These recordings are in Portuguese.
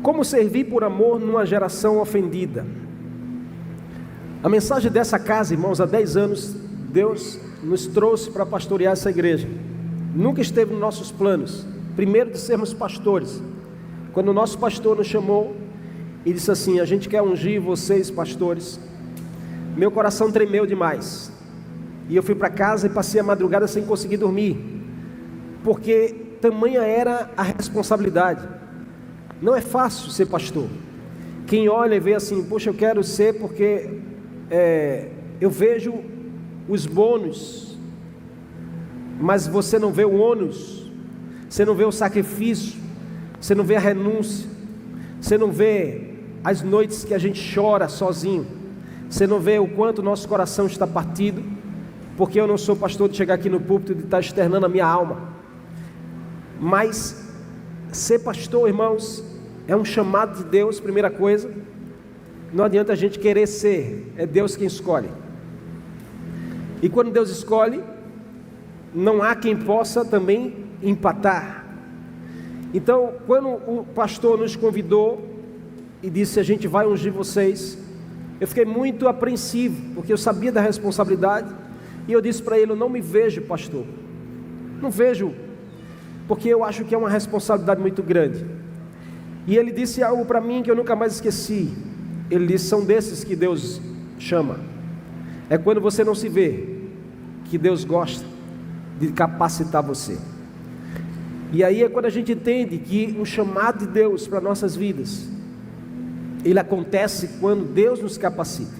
Como servir por amor numa geração ofendida? A mensagem dessa casa, irmãos, há 10 anos, Deus nos trouxe para pastorear essa igreja. Nunca esteve nos nossos planos, primeiro de sermos pastores. Quando o nosso pastor nos chamou e disse assim: a gente quer ungir vocês, pastores, meu coração tremeu demais. E eu fui para casa e passei a madrugada sem conseguir dormir, porque tamanha era a responsabilidade. Não é fácil ser pastor. Quem olha e vê assim: poxa, eu quero ser porque eu vejo os bônus, mas você não vê o ônus, você não vê o sacrifício, você não vê a renúncia, você não vê as noites que a gente chora sozinho, você não vê o quanto o nosso coração está partido, porque eu não sou pastor de chegar aqui no púlpito e de estar externando a minha alma. Mas ser pastor, irmãos, é um chamado de Deus, primeira coisa. Não adianta a gente querer ser, é Deus quem escolhe. E quando Deus escolhe, não há quem possa também empatar. Então, quando o pastor nos convidou e disse: a gente vai ungir vocês, eu fiquei muito apreensivo, porque eu sabia da responsabilidade. E eu disse para ele: eu não me vejo pastor, não vejo, porque eu acho que é uma responsabilidade muito grande. E ele disse algo para mim que eu nunca mais esqueci. Ele disse: são desses que Deus chama. É quando você não se vê que Deus gosta de capacitar você. E aí é quando a gente entende que um chamado de Deus para nossas vidas, ele acontece quando Deus nos capacita.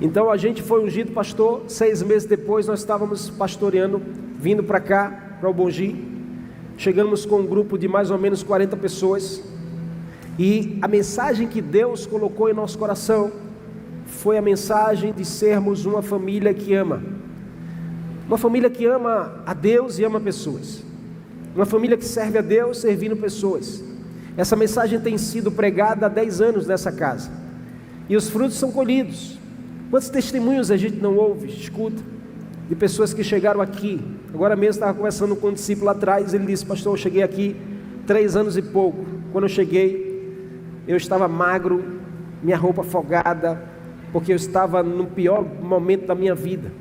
Então a gente foi ungido pastor. 6 meses depois nós estávamos pastoreando, vindo para cá, para o Bongi. Chegamos com um grupo de mais ou menos 40 pessoas. E a mensagem que Deus colocou em nosso coração foi a mensagem de sermos uma família que ama. Uma família que ama a Deus e ama pessoas. Uma família que serve a Deus servindo pessoas. Essa mensagem tem sido pregada há 10 anos nessa casa. E os frutos são colhidos. Quantos testemunhos a gente não ouve, escuta, de pessoas que chegaram aqui. Agora mesmo estava conversando com um discípulo lá atrás. Ele disse: pastor, eu cheguei aqui 3 anos e pouco. Quando eu cheguei, eu estava magro, minha roupa folgada, porque eu estava no pior momento da minha vida.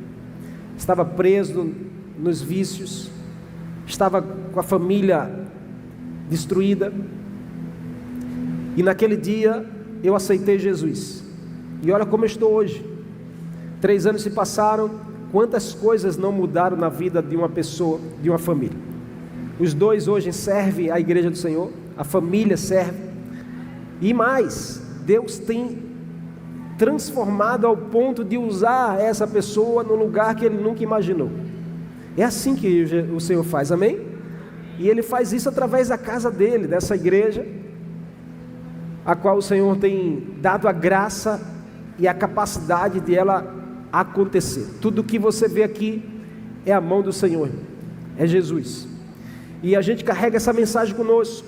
Estava preso nos vícios, estava com a família destruída. E naquele dia eu aceitei Jesus. E olha como eu estou hoje. 3 anos se passaram. Quantas coisas não mudaram na vida de uma pessoa, de uma família. Os dois hoje servem a igreja do Senhor, a família serve. E mais, Deus tem transformado ao ponto de usar essa pessoa no lugar que Ele nunca imaginou. É assim que o Senhor faz, amém? E Ele faz isso através da casa dele, dessa igreja, a qual o Senhor tem dado a graça e a capacidade de ela acontecer. Tudo que você vê aqui é a mão do Senhor, é Jesus. E a gente carrega essa mensagem conosco,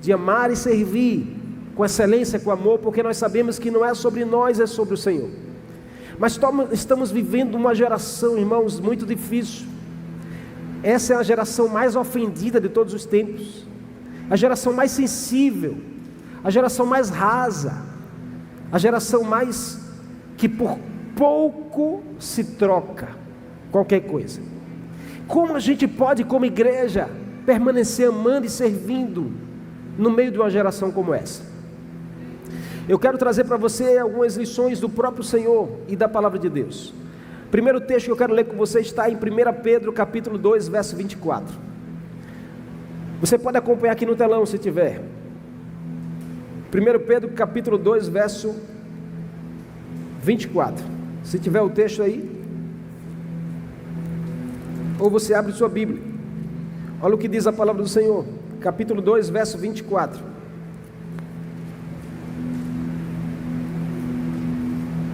de amar e servir com excelência, com amor, porque nós sabemos que não é sobre nós, é sobre o Senhor. Mas estamos vivendo uma geração, irmãos, muito difícil. Essa é a geração mais ofendida de todos os tempos, a geração mais sensível, a geração mais rasa, a geração mais que por pouco se troca qualquer coisa. Como a gente pode, como igreja, permanecer amando e servindo no meio de uma geração como essa? Eu quero trazer para você algumas lições do próprio Senhor e da palavra de Deus. Primeiro texto que eu quero ler com você está em 1 Pedro capítulo 2, verso 24. Você pode acompanhar aqui no telão se tiver. 1 Pedro capítulo 2, verso 24. Se tiver o texto aí, ou você abre sua Bíblia. Olha o que diz a palavra do Senhor, capítulo 2, verso 24.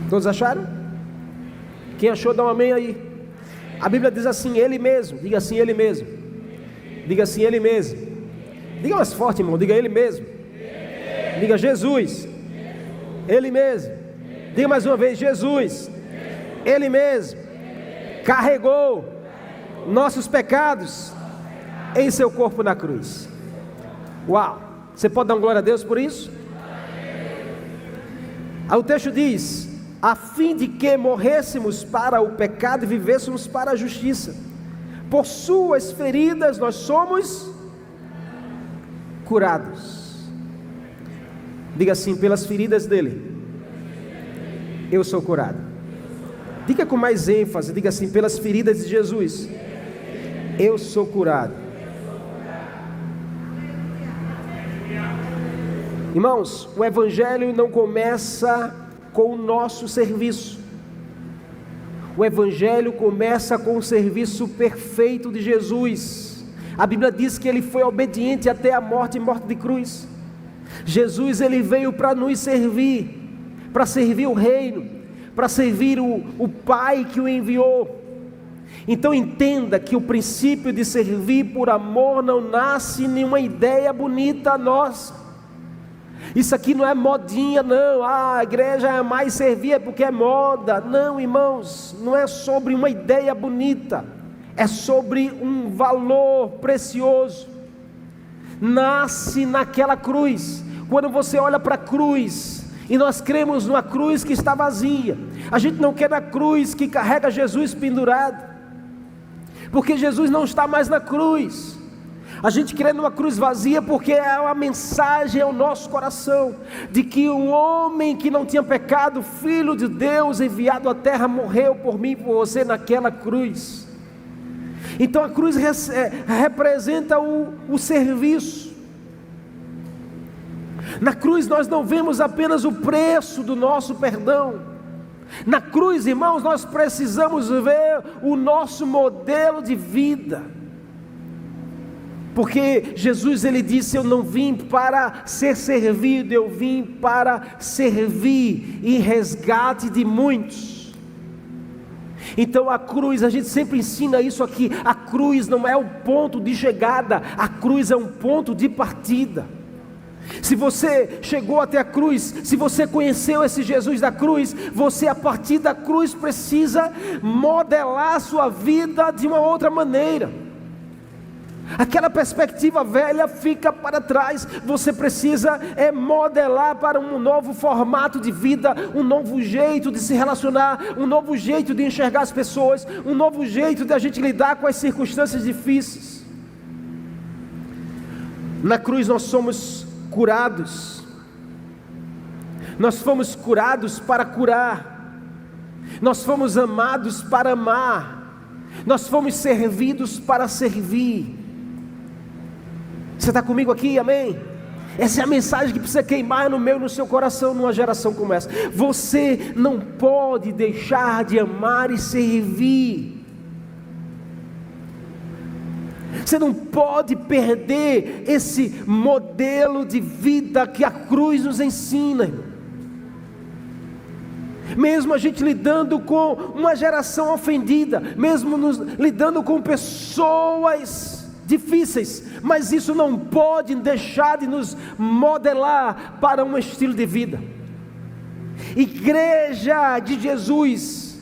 Todos acharam? Quem achou, dá um amém aí. A Bíblia diz assim: Ele mesmo. Diga assim: Ele mesmo. Diga assim: Ele mesmo. Diga mais forte, irmão. Diga: Ele mesmo. Diga: Jesus. Ele mesmo. Diga mais uma vez: Jesus. Ele mesmo carregou nossos pecados em seu corpo na cruz. Uau! Você pode dar uma glória a Deus por isso? Aí o texto diz: a fim de que morrêssemos para o pecado e vivêssemos para a justiça. Por suas feridas nós somos curados. Diga assim: pelas feridas dele eu sou curado. Diga com mais ênfase, diga assim: pelas feridas de Jesus eu sou curado. Irmãos, o Evangelho não começa com o nosso serviço. O Evangelho começa com o serviço perfeito de Jesus. A Bíblia diz que Ele foi obediente até a morte e morte de cruz. Jesus, Ele veio para nos servir, para servir o reino, para servir o Pai que o enviou. Então entenda que o princípio de servir por amor não nasce em nenhuma ideia bonita nossa. Isso aqui não é modinha, não. A igreja é mais servir é porque é moda. Não, irmãos, não é sobre uma ideia bonita, é sobre um valor precioso. Nasce naquela cruz. Quando você olha para a cruz, e nós cremos numa cruz que está vazia, a gente não quer na cruz que carrega Jesus pendurado, porque Jesus não está mais na cruz. A gente crê numa cruz vazia porque é uma mensagem ao nosso coração de que um homem que não tinha pecado, Filho de Deus enviado à terra, morreu por mim e por você naquela cruz. Então a cruz representa o serviço. Na cruz nós não vemos apenas o preço do nosso perdão. Na cruz, irmãos, nós precisamos ver o nosso modelo de vida. Porque Jesus, Ele disse: eu não vim para ser servido, eu vim para servir em resgate de muitos. Então a cruz, a gente sempre ensina isso aqui, a cruz não é o ponto de chegada, a cruz é um ponto de partida. Se você chegou até a cruz, se você conheceu esse Jesus da cruz, você a partir da cruz precisa modelar a sua vida de uma outra maneira. Aquela perspectiva velha fica para trás. Você precisa modelar para um novo formato de vida, um novo jeito de se relacionar, um novo jeito de enxergar as pessoas, um novo jeito de a gente lidar com as circunstâncias difíceis. Na cruz nós somos curados. Nós fomos curados para curar. Nós fomos amados para amar. Nós fomos servidos para servir. Você está comigo aqui, amém? Essa é a mensagem que precisa queimar no meu e no seu coração numa geração como essa. Você não pode deixar de amar e servir. Você não pode perder esse modelo de vida que a cruz nos ensina. Mesmo a gente lidando com uma geração ofendida, mesmo lidando com pessoas difíceis, mas isso não pode deixar de nos modelar para um estilo de vida. Igreja de Jesus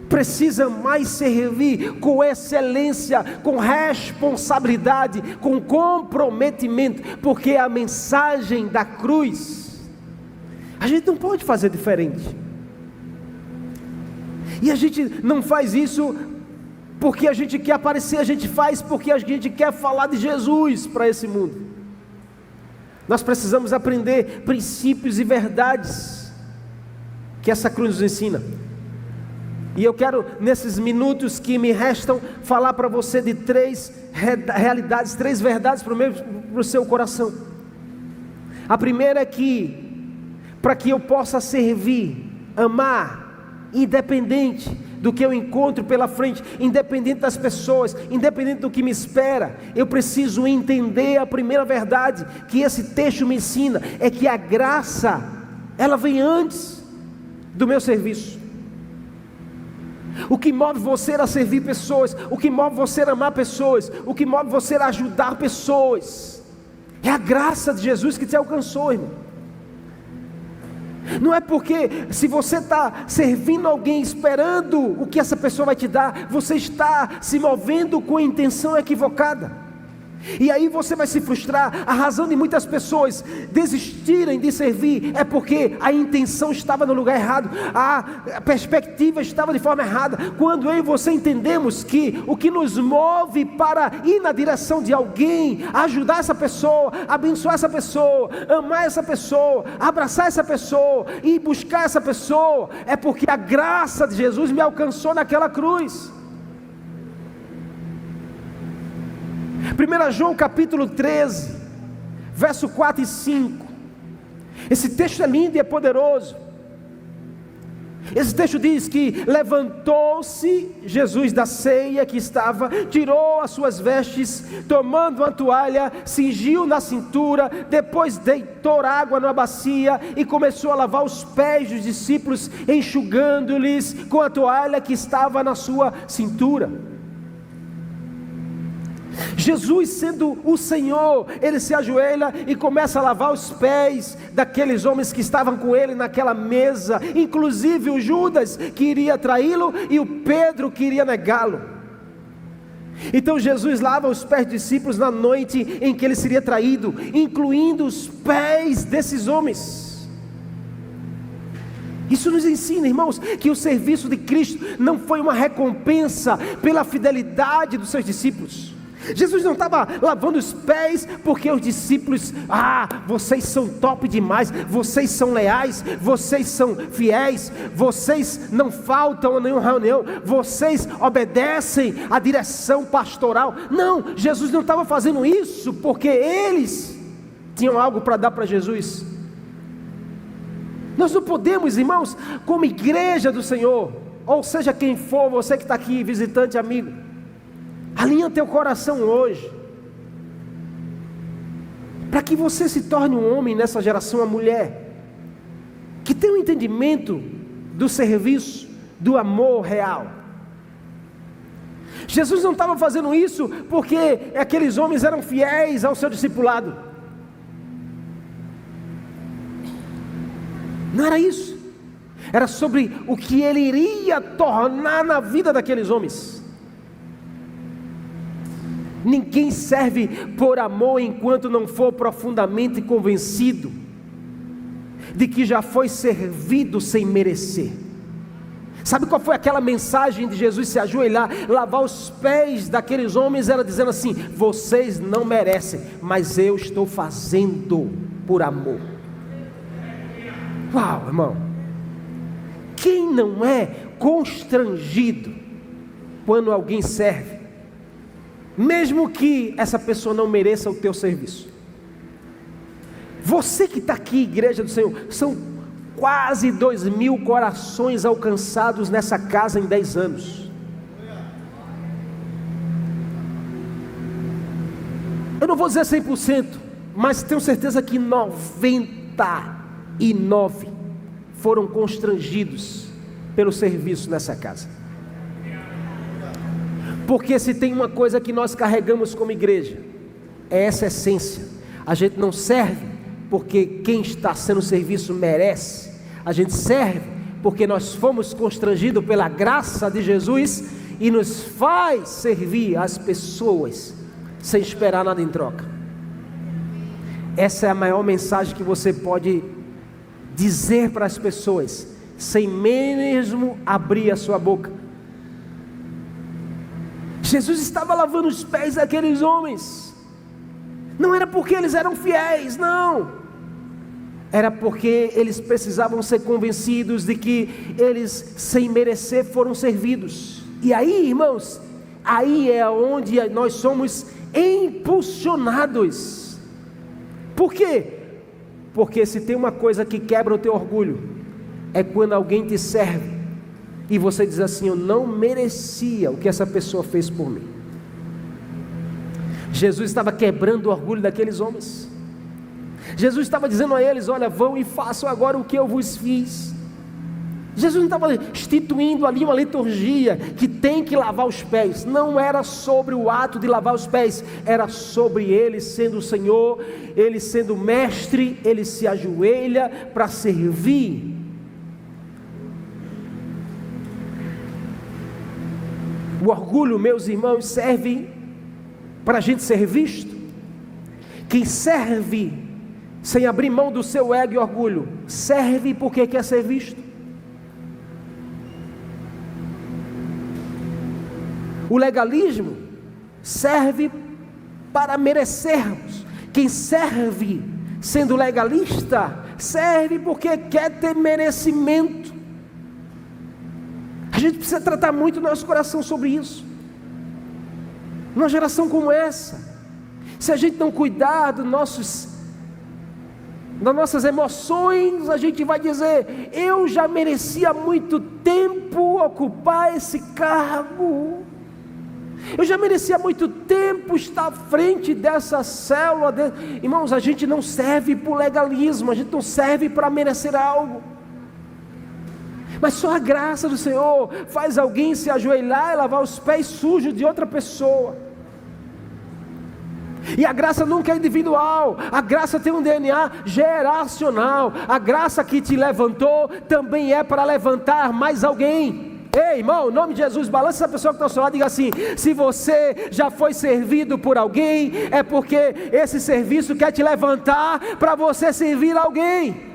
precisa mais servir com excelência, com responsabilidade, com comprometimento, porque a mensagem da cruz a gente não pode fazer diferente. E a gente não faz isso porque a gente quer aparecer, a gente faz porque a gente quer falar de Jesus para esse mundo. Nós precisamos aprender princípios e verdades que essa cruz nos ensina. E eu quero, nesses minutos que me restam, falar para você de três realidades, três verdades para o seu coração. A primeira é que, para que eu possa servir, amar, independente do que eu encontro pela frente, independente das pessoas, independente do que me espera, eu preciso entender a primeira verdade que esse texto me ensina, é que a graça, ela vem antes do meu serviço. O que move você a servir pessoas, o que move você a amar pessoas, o que move você a ajudar pessoas, é a graça de Jesus que te alcançou, irmão. Não é porque se você está servindo alguém esperando o que essa pessoa vai te dar, você está se movendo com a intenção equivocada. E aí você vai se frustrar. A razão de muitas pessoas desistirem de servir é porque a intenção estava no lugar errado, a perspectiva estava de forma errada. Quando eu e você entendemos que o que nos move para ir na direção de alguém, ajudar essa pessoa, abençoar essa pessoa, amar essa pessoa, abraçar essa pessoa e buscar essa pessoa, é porque a graça de Jesus me alcançou naquela cruz. 1 João capítulo 13, verso 4 e 5, esse texto é lindo e é poderoso. Esse texto diz que levantou-se Jesus da ceia que estava, tirou as suas vestes, tomando uma toalha, cingiu na cintura, depois deitou água na bacia e começou a lavar os pés dos discípulos, enxugando-lhes com a toalha que estava na sua cintura. Jesus, sendo o Senhor, ele se ajoelha e começa a lavar os pés daqueles homens que estavam com ele naquela mesa, inclusive o Judas que iria traí-lo e o Pedro que iria negá-lo. Então Jesus lava os pés dos discípulos na noite em que ele seria traído, incluindo os pés desses homens. Isso nos ensina, irmãos, que o serviço de Cristo não foi uma recompensa pela fidelidade dos seus discípulos. Jesus não estava lavando os pés porque os discípulos, vocês são top demais, vocês são leais, vocês são fiéis, vocês não faltam a nenhuma reunião, vocês obedecem à direção pastoral. Não, Jesus não estava fazendo isso porque eles tinham algo para dar para Jesus. Nós não podemos, irmãos, como igreja do Senhor, ou seja quem for, você que está aqui, visitante, amigo, alinha teu coração hoje, para que você se torne um homem nessa geração, uma mulher, que tem um entendimento do serviço, do amor real. Jesus não estava fazendo isso porque aqueles homens eram fiéis ao seu discipulado, não era isso, era sobre o que ele iria tornar na vida daqueles homens. Ninguém serve por amor enquanto não for profundamente convencido de que já foi servido sem merecer. Sabe qual foi aquela mensagem de Jesus se ajoelhar, lavar os pés daqueles homens? Era dizendo assim: vocês não merecem, mas eu estou fazendo por amor. Uau, irmão, quem não é constrangido quando alguém serve, mesmo que essa pessoa não mereça o teu serviço? Você que está aqui, igreja do Senhor, são quase 2.000 corações alcançados nessa casa em 10 anos. Eu não vou dizer 100%, mas tenho certeza que 99 foram constrangidos pelo serviço nessa casa. Porque se tem uma coisa que nós carregamos como igreja, é essa essência. A gente não serve porque quem está sendo serviço merece. A gente serve porque nós fomos constrangidos pela graça de Jesus e nos faz servir as pessoas sem esperar nada em troca. Essa é a maior mensagem que você pode dizer para as pessoas, sem mesmo abrir a sua boca. Jesus estava lavando os pés daqueles homens, não era porque eles eram fiéis, não, era porque eles precisavam ser convencidos de que eles, sem merecer, foram servidos. E aí, irmãos, aí é onde nós somos impulsionados. Por quê? Porque se tem uma coisa que quebra o teu orgulho, é quando alguém te serve e você diz assim: eu não merecia o que essa pessoa fez por mim. Jesus estava quebrando o orgulho daqueles homens. Jesus estava dizendo a eles: olha, vão e façam agora o que eu vos fiz. Jesus não estava instituindo ali uma liturgia que tem que lavar os pés. Não era sobre o ato de lavar os pés, era sobre ele sendo o Senhor, ele sendo o mestre, ele se ajoelha para servir. O orgulho, meus irmãos, serve para a gente ser visto. Quem serve sem abrir mão do seu ego e orgulho, serve porque quer ser visto. O legalismo serve para merecermos. Quem serve sendo legalista, serve porque quer ter merecimento. A gente precisa tratar muito nosso coração sobre isso. Numa geração como essa, se a gente não cuidar das nossas emoções, a gente vai dizer: eu já mereci há muito tempo ocupar esse cargo, eu já mereci há muito tempo estar à frente dessa célula. Irmãos, a gente não serve por legalismo, a gente não serve para merecer algo, mas só a graça do Senhor faz alguém se ajoelhar e lavar os pés sujos de outra pessoa. E a graça nunca é individual, a graça tem um DNA geracional. A graça que te levantou também é para levantar mais alguém. Ei, irmão, em nome de Jesus, balança essa pessoa que está ao seu lado e diga assim: se você já foi servido por alguém, é porque esse serviço quer te levantar para você servir alguém.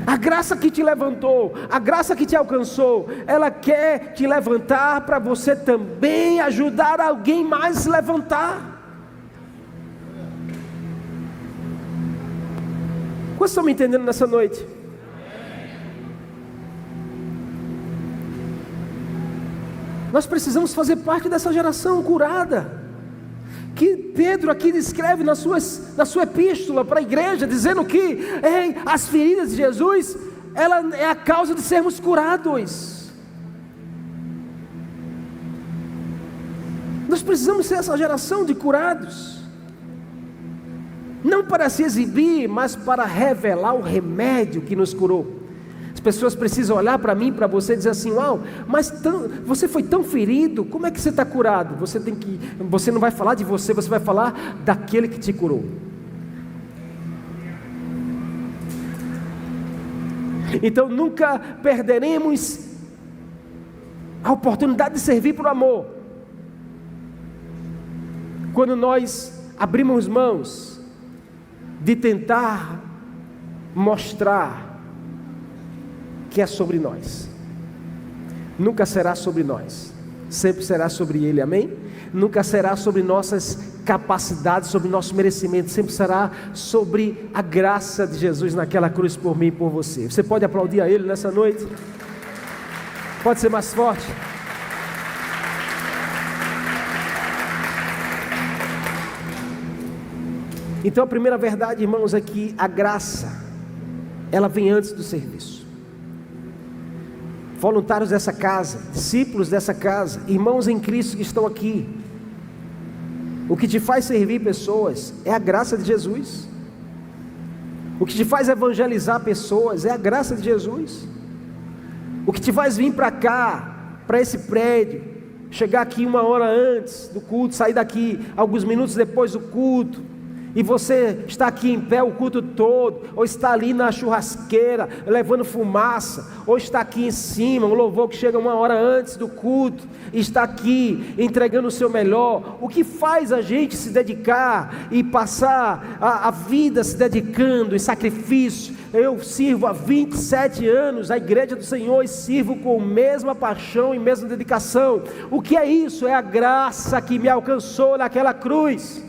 A graça que te levantou, a graça que te alcançou, ela quer te levantar para você também ajudar alguém mais a se levantar. Vocês estão me entendendo nessa noite? Nós precisamos fazer parte dessa geração curada, que Pedro aqui descreve na sua epístola para a igreja, dizendo que as feridas de Jesus, ela é a causa de sermos curados. Nós precisamos ser essa geração de curados, não para se exibir, mas para revelar o remédio que nos curou. As pessoas precisam olhar para mim, para você, e dizer assim: uau, mas você foi tão ferido, como é que você está curado? Você não vai falar de você, você vai falar daquele que te curou. Então nunca perderemos a oportunidade de servir por amor, quando nós abrimos mãos de tentar mostrar que é sobre nós. Nunca será sobre nós, sempre será sobre Ele, amém? Nunca será sobre nossas capacidades, sobre nosso merecimento, sempre será sobre a graça de Jesus naquela cruz por mim e por você. Você pode aplaudir a Ele nessa noite? Pode ser mais forte? Então a primeira verdade, irmãos, é que a graça, ela vem antes do serviço. Voluntários dessa casa, discípulos dessa casa, irmãos em Cristo que estão aqui, o que te faz servir pessoas é a graça de Jesus. O que te faz evangelizar pessoas é a graça de Jesus. O que te faz vir para cá, para esse prédio, chegar aqui 1 hora antes do culto, sair daqui alguns minutos depois do culto, e você está aqui em pé o culto todo, ou está ali na churrasqueira levando fumaça, ou está aqui em cima, um louvor que chega 1 hora antes do culto, e está aqui entregando o seu melhor. O que faz a gente se dedicar e passar a vida se dedicando em sacrifício? Eu sirvo há 27 anos a igreja do Senhor e sirvo com a mesma paixão e mesma dedicação. O que é isso? É a graça que me alcançou naquela cruz.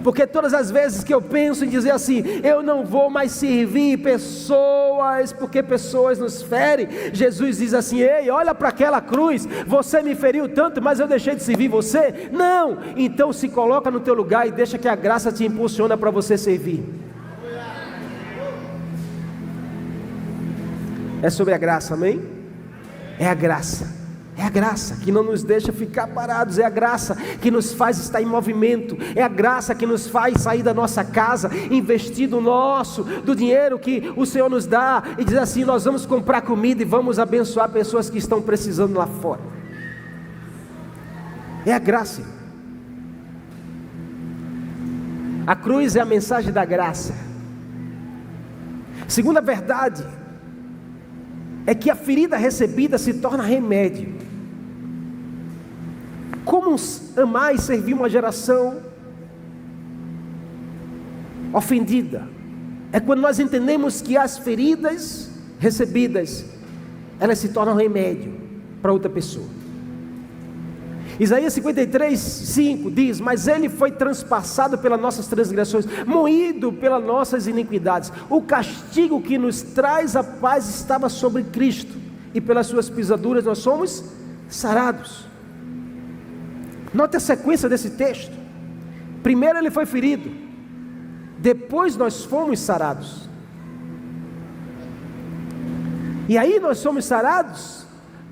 Porque todas as vezes que eu penso em dizer assim, eu não vou mais servir pessoas, porque pessoas nos ferem, Jesus diz assim: ei, olha para aquela cruz, você me feriu tanto, mas eu deixei de servir você? Não, então se coloca no teu lugar e deixa que a graça te impulsiona para você servir. É sobre a graça, amém? É a graça. É a graça que não nos deixa ficar parados, é a graça que nos faz estar em movimento, é a graça que nos faz sair da nossa casa, investir do dinheiro que o Senhor nos dá, e dizer assim: nós vamos comprar comida e vamos abençoar pessoas que estão precisando lá fora. É a graça. A cruz é a mensagem da graça. Segunda verdade é que a ferida recebida se torna remédio. Como amar e servir uma geração ofendida? É quando nós entendemos que as feridas recebidas, elas se tornam remédio para outra pessoa. Isaías 53:5 diz: mas ele foi transpassado pelas nossas transgressões, moído pelas nossas iniquidades. O castigo que nos traz a paz estava sobre Cristo, e pelas suas pisaduras nós somos sarados. Note a sequência desse texto. Primeiro ele foi ferido, depois nós fomos sarados. E aí nós somos sarados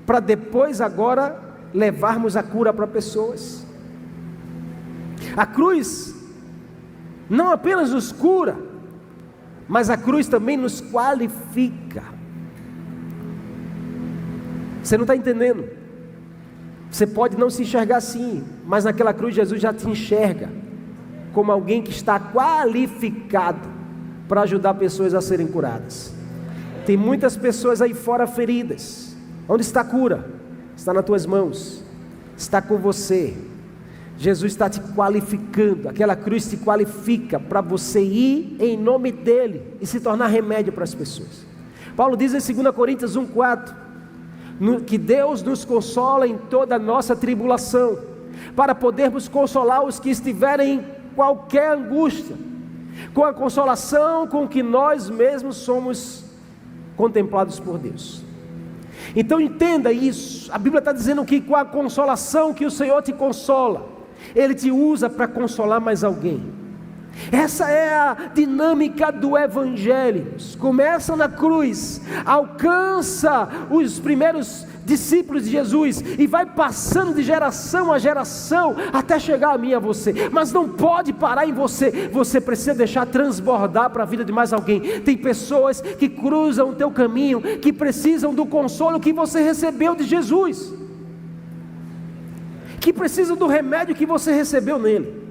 para depois agora levarmos a cura para pessoas. A cruz não apenas nos cura, mas a cruz também nos qualifica. Você não está entendendo? Você pode não se enxergar assim, mas naquela cruz Jesus já te enxerga como alguém que está qualificado para ajudar pessoas a serem curadas. Tem muitas pessoas aí fora feridas. Onde está a cura? Está nas tuas mãos, está com você. Jesus está te qualificando. Aquela cruz te qualifica para você ir em nome dele e se tornar remédio para as pessoas. Paulo diz em 2 Coríntios 1:4 que Deus nos consola em toda a nossa tribulação, para podermos consolar os que estiverem em qualquer angústia, com a consolação com que nós mesmos somos contemplados por Deus. Então entenda isso. A Bíblia está dizendo que com a consolação que o Senhor te consola, Ele te usa para consolar mais alguém. Essa é a dinâmica do Evangelho. Começa na cruz, alcança os primeiros discípulos de Jesus e vai passando de geração a geração até chegar a mim e a você. Mas não pode parar em você. Você precisa deixar transbordar para a vida de mais alguém. Tem pessoas que cruzam o teu caminho, que precisam do consolo que você recebeu de Jesus, que precisam do remédio que você recebeu nele.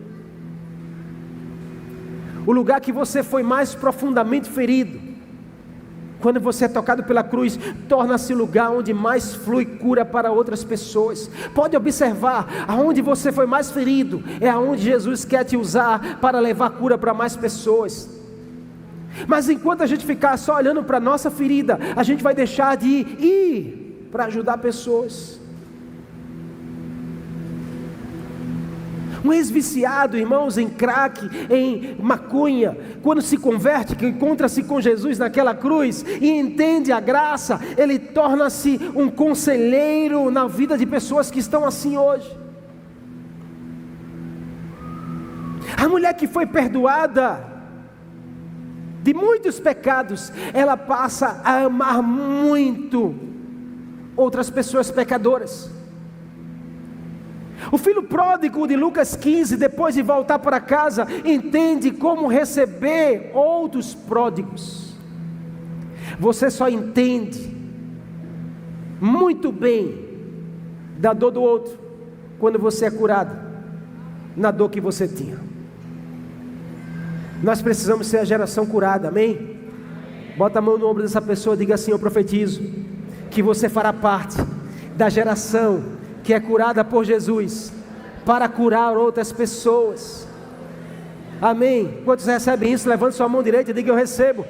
O lugar que você foi mais profundamente ferido, quando você é tocado pela cruz, torna-se o lugar onde mais flui cura para outras pessoas. Pode observar, aonde você foi mais ferido, é aonde Jesus quer te usar para levar cura para mais pessoas. Mas enquanto a gente ficar só olhando para a nossa ferida, a gente vai deixar de ir para ajudar pessoas. Um ex-viciado, irmãos, em crack, em maconha, quando se converte, que encontra-se com Jesus naquela cruz e entende a graça, ele torna-se um conselheiro na vida de pessoas que estão assim hoje. A mulher que foi perdoada de muitos pecados, ela passa a amar muito outras pessoas pecadoras. O filho pródigo de Lucas 15, depois de voltar para casa, entende como receber outros pródigos. Você só entende muito bem da dor do outro quando você é curado na dor que você tinha. Nós precisamos ser a geração curada, amém? Bota a mão no ombro dessa pessoa e diga assim: eu profetizo que você fará parte da geração que é curada por Jesus, para curar outras pessoas. Amém? Quantos recebem isso? Levante sua mão direita e diga: eu recebo.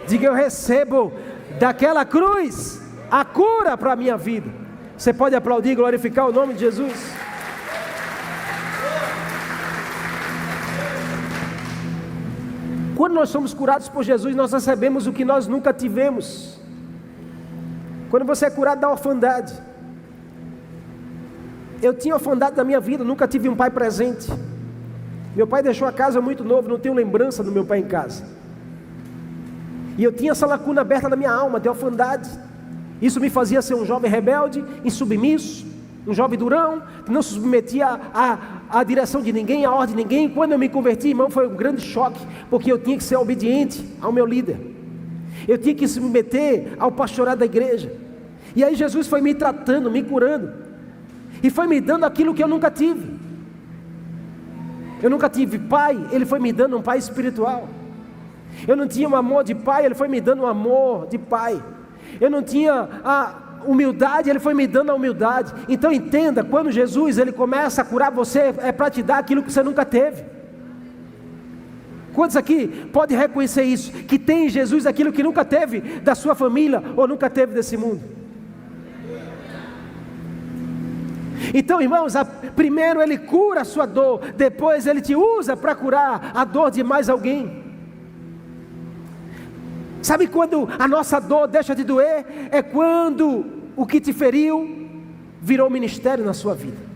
Diga: eu recebo daquela cruz a cura para a minha vida. Você pode aplaudir e glorificar o nome de Jesus? Quando nós somos curados por Jesus, nós recebemos o que nós nunca tivemos. Quando você é curado da orfandade, eu tinha orfandade na minha vida, nunca tive um pai presente. Meu pai deixou a casa muito novo, não tenho lembrança do meu pai em casa. E eu tinha essa lacuna aberta na minha alma, de orfandade. Isso me fazia ser um jovem rebelde, insubmisso, um jovem durão, que não se submetia à direção de ninguém, à ordem de ninguém. Quando eu me converti, irmão, foi um grande choque, porque eu tinha que ser obediente ao meu líder. Eu tinha que se submeter ao pastorado da igreja. E aí Jesus foi me tratando, me curando, e foi me dando aquilo que eu nunca tive. Eu nunca tive pai, Ele foi me dando um pai espiritual. Eu não tinha um amor de pai, Ele foi me dando um amor de pai. eu não tinha a humildade, Ele foi me dando a humildade. Então entenda, quando Jesus Ele começa a curar você, é para te dar aquilo que você nunca teve. Quantos aqui podem reconhecer isso? Que tem em Jesus aquilo que nunca teve da sua família ou nunca teve desse mundo. Então, irmãos, primeiro Ele cura a sua dor, depois Ele te usa para curar a dor de mais alguém. Sabe quando a nossa dor deixa de doer? É quando o que te feriu virou ministério na sua vida.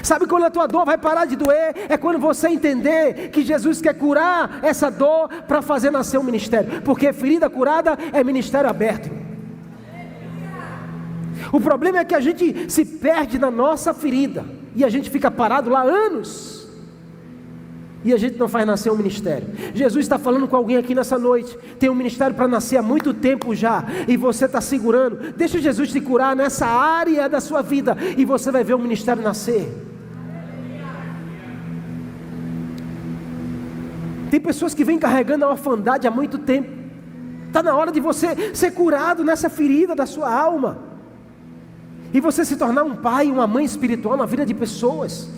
Sabe quando a tua dor vai parar de doer? É quando você entender que Jesus quer curar essa dor para fazer nascer um ministério. Porque ferida curada é ministério aberto. O problema é que a gente se perde na nossa ferida e a gente fica parado lá anos e a gente não faz nascer um ministério. Jesus está falando com alguém aqui nessa noite. Tem um ministério para nascer há muito tempo já e você está segurando. Deixa Jesus te curar nessa área da sua vida e você vai ver o ministério nascer. Tem pessoas que vêm carregando a orfandade há muito tempo. Está na hora de você ser curado nessa ferida da sua alma e você se tornar um pai, uma mãe espiritual na vida de pessoas.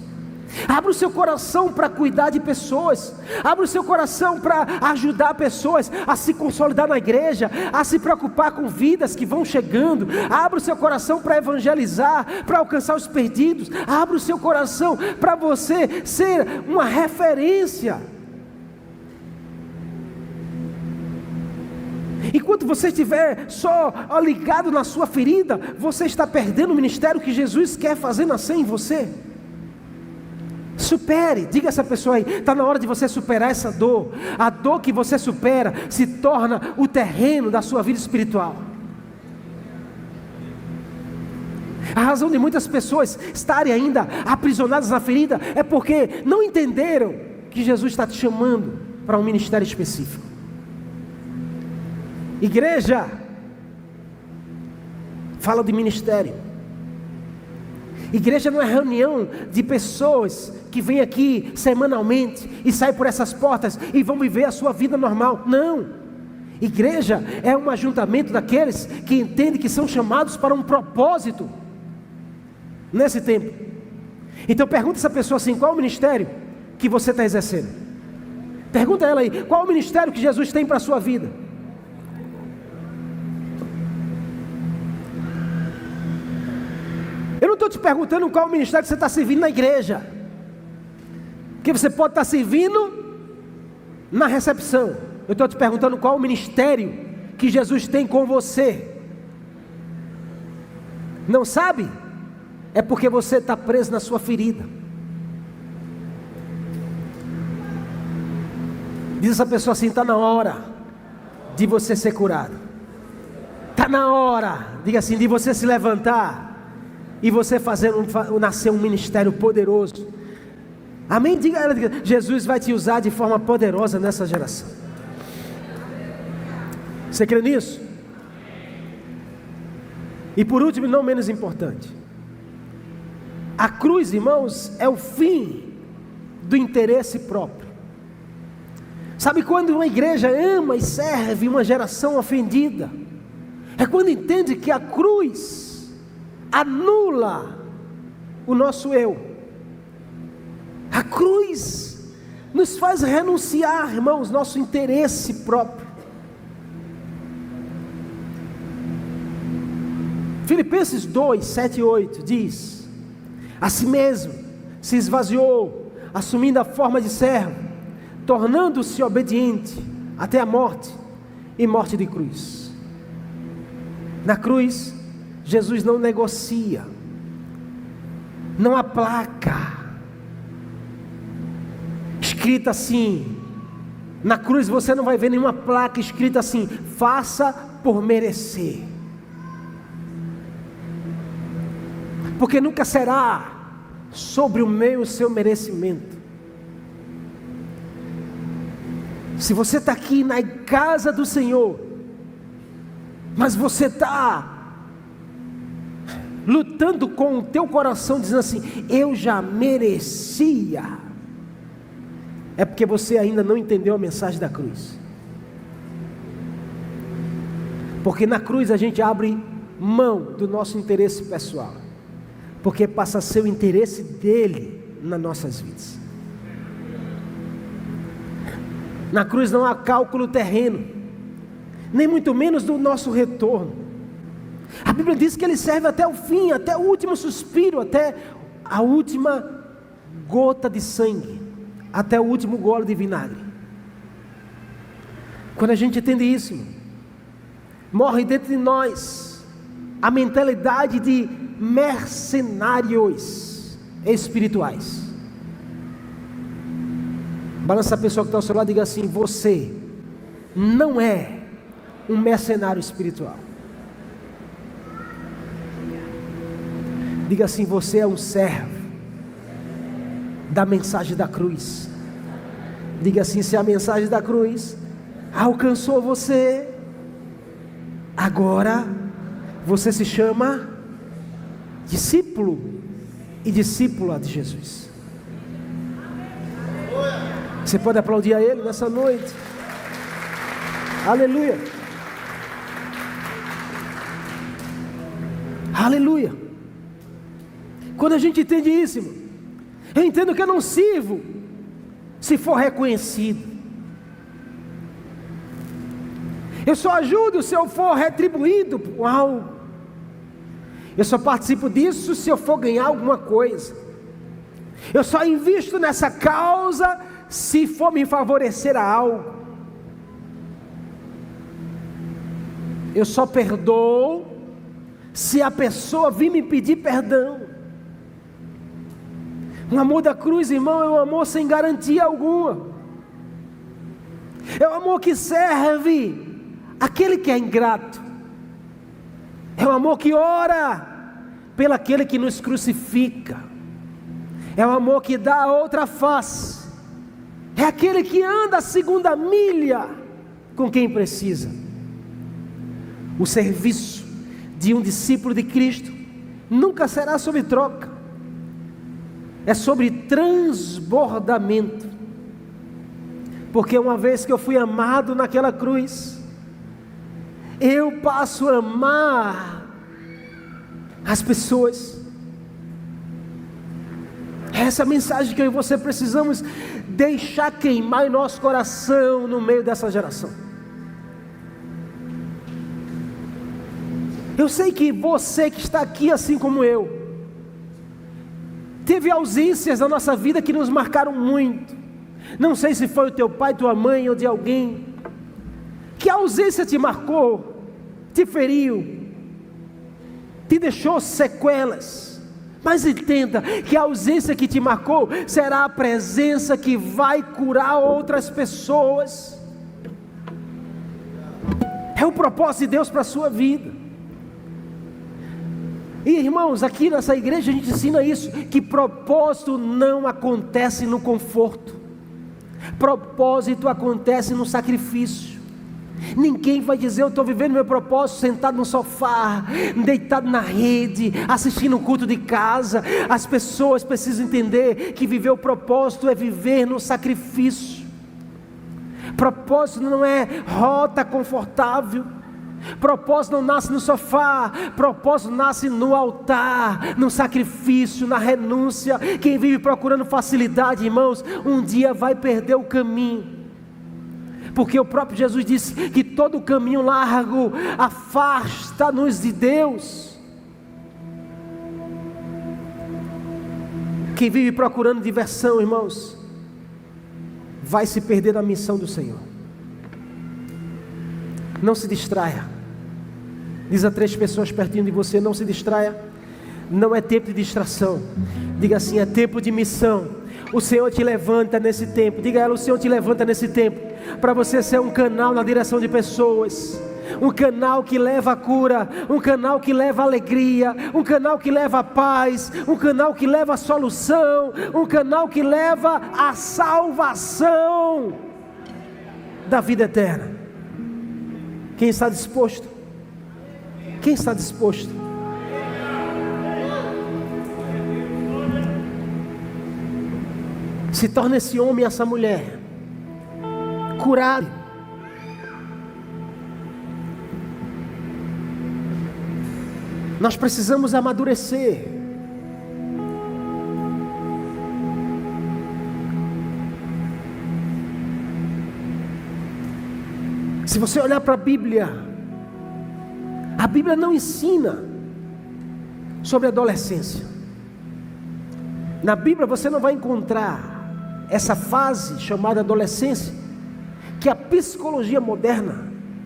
Abra o seu coração para cuidar de pessoas. Abra o seu coração para ajudar pessoas a se consolidar na igreja, a se preocupar com vidas que vão chegando. Abra o seu coração para evangelizar, para alcançar os perdidos. Abra o seu coração para você ser uma referência. Enquanto você estiver só ligado na sua ferida, você está perdendo o ministério que Jesus quer fazer nascer em você. Supere, diga a essa pessoa aí, está na hora de você superar essa dor. A dor que você supera se torna o terreno da sua vida espiritual. A razão de muitas pessoas estarem ainda aprisionadas na ferida é porque não entenderam que Jesus está te chamando para um ministério específico. Igreja fala de ministério. Igreja não é reunião de pessoas que vêm aqui semanalmente e saem por essas portas e vão viver a sua vida normal. Não. Igreja é um ajuntamento daqueles que entendem que são chamados para um propósito nesse tempo. Então pergunta essa pessoa assim: qual é o ministério que você está exercendo? Pergunta a ela aí: qual é o ministério que Jesus tem para a sua vida? Eu não estou te perguntando qual o ministério que você está servindo na igreja, porque você pode estar servindo na recepção. Eu estou te perguntando qual o ministério que Jesus tem com você. Não sabe? É porque você está preso na sua ferida. Diz essa pessoa assim: está na hora de você ser curado. Está na hora, diga assim, de você se levantar e você fazer nascer um ministério poderoso. Amém? Diga a ela, Jesus vai te usar de forma poderosa nessa geração. Você crê nisso? E por último, não menos importante, a cruz, irmãos, é o fim do interesse próprio. Sabe quando uma igreja ama e serve uma geração ofendida? É quando entende que a cruz anula o nosso eu. A cruz nos faz renunciar, irmãos, nosso interesse próprio. Filipenses 2, 7 e 8 diz: a si mesmo se esvaziou, assumindo a forma de servo, tornando-se obediente até a morte e morte de cruz. Na cruz, Jesus não negocia, não há placa escrita assim. Na cruz você não vai ver nenhuma placa escrita assim: faça por merecer, porque nunca será sobre o meu e o seu merecimento. Se você está aqui na casa do Senhor, mas você está lutando com o teu coração, dizendo assim: eu já merecia, é porque você ainda não entendeu a mensagem da cruz. Porque na cruz a gente abre mão do nosso interesse pessoal, porque passa a ser o interesse dele nas nossas vidas. Na cruz não há cálculo terreno, nem muito menos do nosso retorno. A Bíblia diz que ele serve até o fim, até o último suspiro, até a última gota de sangue, até o último gole de vinagre. Quando a gente entende isso, morre dentro de nós a mentalidade de mercenários espirituais. Balança a pessoa que está ao seu lado e diga assim: você não é um mercenário espiritual. Diga assim: você é um servo da mensagem da cruz. Diga assim: se a mensagem da cruz alcançou você, agora você se chama discípulo e discípula de Jesus. Você pode aplaudir a Ele nessa noite? Aleluia! Aleluia! Quando a gente entende isso, irmão, eu entendo que eu não sirvo se for reconhecido. Eu só ajudo se eu for retribuído por algo. Eu só participo disso se eu for ganhar alguma coisa. Eu só invisto nessa causa se for me favorecer a algo. Eu só perdoo se a pessoa vir me pedir perdão. O amor da cruz, irmão, é um amor sem garantia alguma. É um amor que serve aquele que é ingrato. É um amor que ora pelo aquele que nos crucifica. É um amor que dá a outra face. É aquele que anda a segunda milha com quem precisa. O serviço de um discípulo de Cristo nunca será sobre troca. É sobre transbordamento. Porque uma vez que eu fui amado naquela cruz, eu passo a amar as pessoas. Essa é a mensagem que eu e você precisamos deixar queimar em nosso coração no meio dessa geração. Eu sei que você que está aqui, assim como eu, teve ausências na nossa vida que nos marcaram muito. Não sei se foi o teu pai, tua mãe ou de alguém. Que ausência te marcou, te feriu, te deixou sequelas. Mas entenda que a ausência que te marcou será a presença que vai curar outras pessoas. É o propósito de Deus para a sua vida. E irmãos, aqui nessa igreja a gente ensina isso, que propósito não acontece no conforto. Propósito acontece no sacrifício. Ninguém vai dizer: eu estou vivendo meu propósito sentado no sofá, deitado na rede, assistindo um culto de casa. As pessoas precisam entender que viver o propósito é viver no sacrifício. Propósito não é rota confortável. Propósito não nasce no sofá. Propósito nasce no altar, no sacrifício, na renúncia. Quem vive procurando facilidade, irmãos, um dia vai perder o caminho. Porque o próprio Jesus disse que todo caminho largo afasta-nos de Deus. Quem vive procurando diversão, irmãos, vai se perder na missão do Senhor. Não se distraia. Diz a 3 pessoas pertinho de você: não se distraia. Não é tempo de distração. Diga assim: é tempo de missão. O Senhor te levanta nesse tempo. Diga a ela: o Senhor te levanta nesse tempo para você ser um canal na direção de pessoas. Um canal que leva a cura, um canal que leva a alegria, um canal que leva a paz, um canal que leva a solução, um canal que leva a salvação da vida eterna. Quem está disposto? Quem está disposto? Se torna esse homem e essa mulher curado. Nós precisamos amadurecer. Se você olhar para a Bíblia não ensina sobre adolescência. Na Bíblia você não vai encontrar essa fase chamada adolescência que a psicologia moderna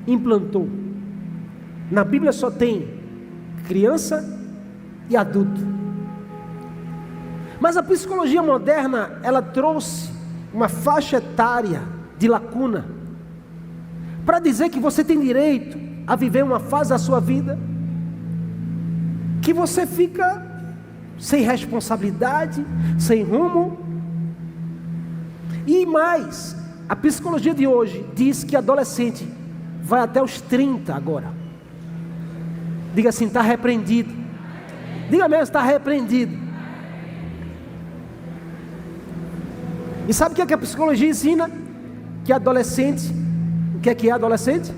implantou. Na Bíblia só tem criança e adulto. Mas a psicologia moderna, ela trouxe uma faixa etária de lacuna para dizer que você tem direito a viver uma fase da sua vida que você fica sem responsabilidade, sem rumo. E mais, a psicologia de hoje diz que adolescente vai até os 30 agora. Diga assim, está repreendido. Diga mesmo, está repreendido. E sabe o que a psicologia ensina? Que adolescente, o que é adolescente?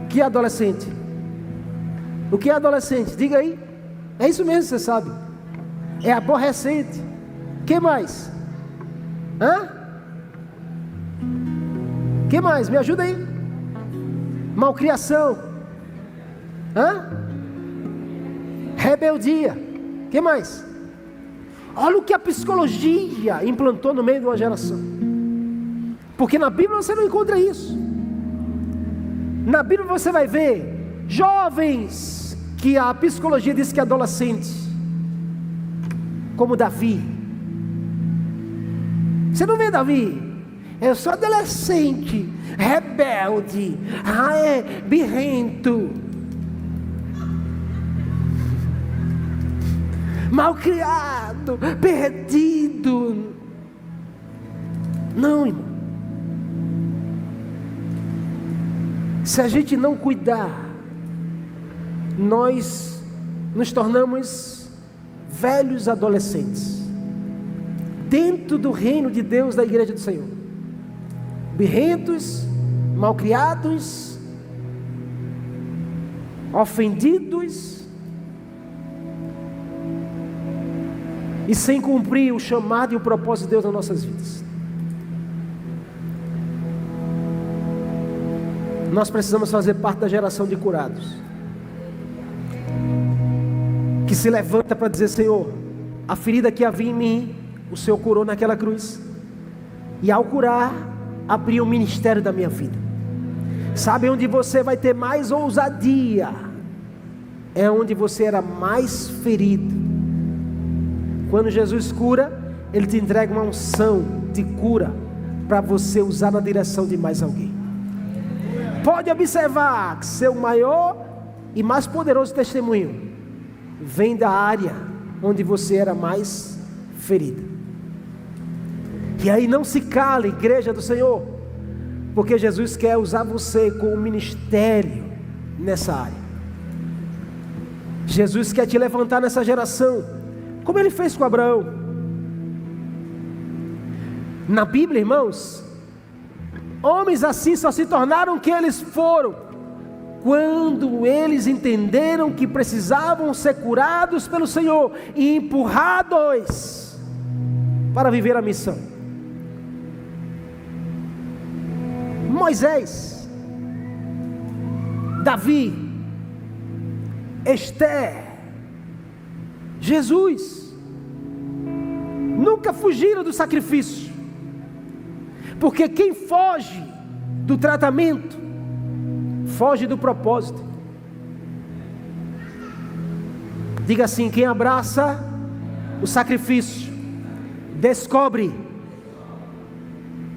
O que é adolescente? O que é adolescente? Diga aí. É isso mesmo, você sabe. É aborrecente. O que mais? O que mais? Me ajuda aí. Malcriação. Rebeldia. O que mais? Olha o que a psicologia implantou no meio de uma geração. Porque na Bíblia você não encontra isso. Na Bíblia você vai ver jovens que a psicologia diz que é adolescente, como Davi. Você não vê Davi? Eu sou adolescente, rebelde, birrento, malcriado, perdido. Não, irmão. Se a gente não cuidar, nós nos tornamos velhos adolescentes dentro do reino de Deus, da igreja do Senhor. Birrentos, malcriados, ofendidos e sem cumprir o chamado e o propósito de Deus nas nossas vidas. Nós precisamos fazer parte da geração de curados, que se levanta para dizer: Senhor, a ferida que havia em mim, o Senhor curou naquela cruz, e ao curar, abriu o ministério da minha vida. Sabe onde você vai ter mais ousadia? É onde você era mais ferido. Quando Jesus cura, Ele te entrega uma unção de cura para você usar na direção de mais alguém. Pode observar que seu maior e mais poderoso testemunho vem da área onde você era mais ferido. E aí não se cale, igreja do Senhor, porque Jesus quer usar você com o ministério nessa área. Jesus quer te levantar nessa geração, como Ele fez com Abraão. Na Bíblia, irmãos, homens assim só se tornaram quem eles foram quando eles entenderam que precisavam ser curados pelo Senhor e empurrados para viver a missão. Moisés, Davi, Esther, Jesus nunca fugiram do sacrifício, porque quem foge do tratamento foge do propósito. Diga assim: quem abraça o sacrifício descobre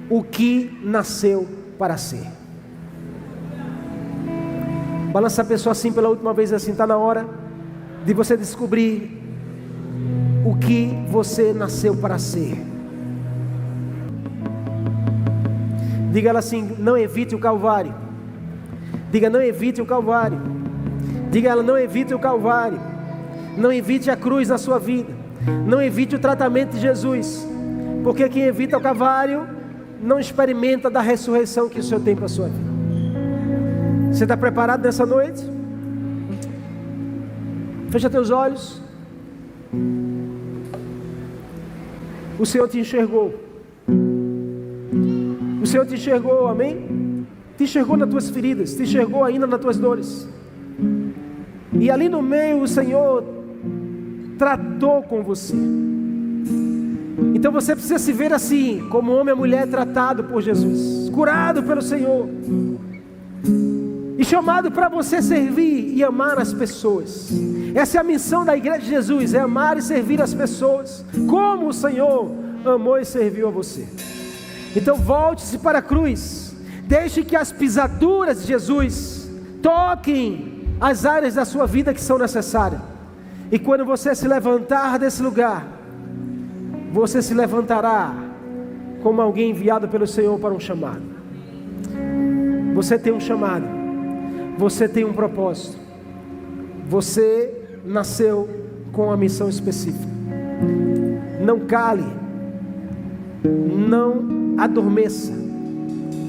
o que nasceu para ser. Balança a pessoa assim pela última vez, assim: está na hora de você descobrir o que você nasceu para ser. Diga ela assim: não evite o Calvário. Diga: não evite o Calvário. Diga ela: não evite o Calvário. Não evite a cruz na sua vida. Não evite o tratamento de Jesus, porque quem evita o Calvário não experimenta da ressurreição que o Senhor tem para a sua vida. Você está preparado nessa noite? Fecha teus olhos. O Senhor te enxergou. O Senhor te enxergou, amém? Te enxergou nas tuas feridas, te enxergou ainda nas tuas dores. E ali no meio o Senhor tratou com você. Então você precisa se ver assim, como homem e mulher tratado por Jesus, curado pelo Senhor, e chamado para você servir e amar as pessoas. Essa é a missão da igreja de Jesus, é amar e servir as pessoas, como o Senhor amou e serviu a você. Então volte-se para a cruz, deixe que as pisaduras de Jesus toquem as áreas da sua vida que são necessárias. E quando você se levantar desse lugar, você se levantará como alguém enviado pelo Senhor para um chamado. Você tem um chamado, você tem um propósito, você nasceu com uma missão específica. Não cale, não adormeça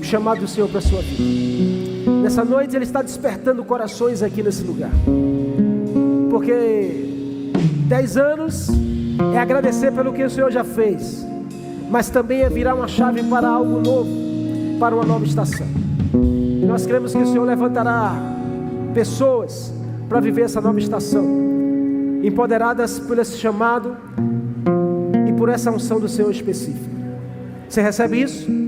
o chamado do Senhor para a sua vida. Nessa noite Ele está despertando corações aqui nesse lugar, porque 10 anos é agradecer pelo que o Senhor já fez, mas também é virar uma chave para algo novo, para uma nova estação. E nós cremos que o Senhor levantará pessoas para viver essa nova estação, empoderadas por esse chamado e por essa unção do Senhor específico. Você recebe isso?